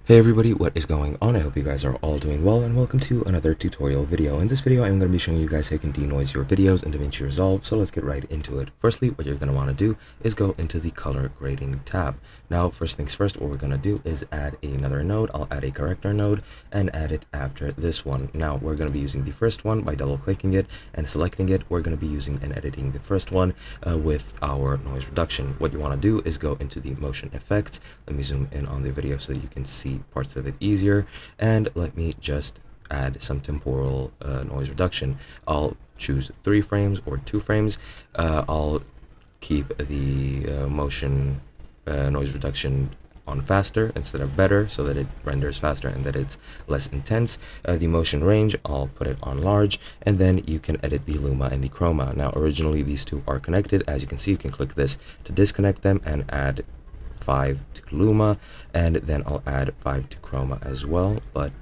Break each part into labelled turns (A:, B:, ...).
A: Hey everybody, what is going on? I hope you guys are all doing well, and welcome to another tutorial video. In this video, I'm going to be showing you guys how you can denoise your videos in Davinci Resolve, so let's get right into it. Firstly, what you're going to want to do is go into the color grading tab. Now, first things first, what we're going to do is add another node. I'll add a corrector node and add it after this one. Now, we're going to be using the first one by double-clicking it and selecting it. We're going to be using and editing the first one with our noise reduction. What you want to do is go into the motion effects. Let me zoom in on the video so that you can see parts of it easier, and let me just add some temporal noise reduction. I'll choose 3 frames or 2 frames. I'll keep the motion noise reduction on faster instead of better, so that it renders faster and that it's less intense. The motion range, I'll put it on large, and then you can edit the luma and the chroma. Now, originally these two are connected. As you can see, you can click this to disconnect them and add 5 to luma, and then I'll add 5 to chroma as well, but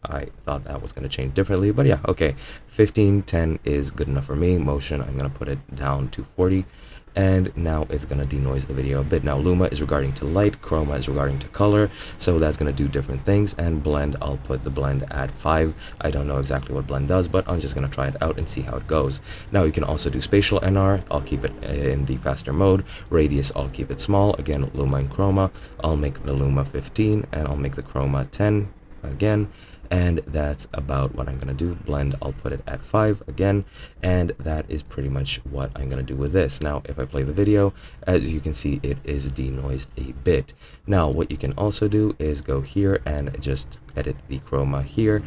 A: I thought that was going to change differently. But yeah, okay, 1510 is good enough for me. Motion, I'm going to put it down to 40, and now it's going to denoise the video a bit. Now, luma is regarding to light, chroma is regarding to color, so that's going to do different things. And blend, I'll put the blend at 5. I don't know exactly what blend does, but I'm just going to try it out and see how it goes. Now, you can also do spatial NR. I'll keep it in the faster mode. Radius, I'll keep it small. Again, luma and chroma, I'll make the luma 15, and I'll make the chroma 10 again. And that's about what I'm going to do. Blend, I'll put it at 5 again, and that is pretty much what I'm going to do with this. Now, if I play the video, as you can see, it is denoised a bit. Now, what you can also do is go here and just edit the chroma here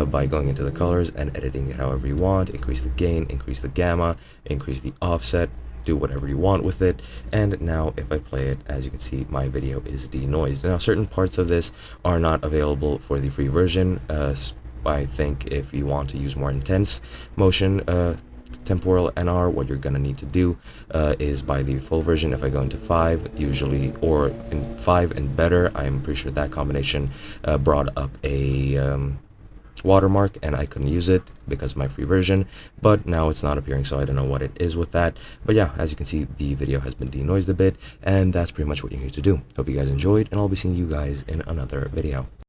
A: by going into the colors and editing it however you want. Increase the gain, increase the gamma, increase the offset, do whatever you want with it. And now if I play it, as you can see, my video is denoised. Now, certain parts of this are not available for the free version. I think if you want to use more intense motion temporal NR, what you're gonna need to do is buy the full version. If I go into 5 usually, or in 5 and better, I'm pretty sure that combination brought up a watermark, and I couldn't use it because of my free version, but now it's not appearing, so I don't know what it is with that. But yeah, as you can see, the video has been denoised a bit, and that's pretty much what you need to do. Hope you guys enjoyed, and I'll be seeing you guys in another video.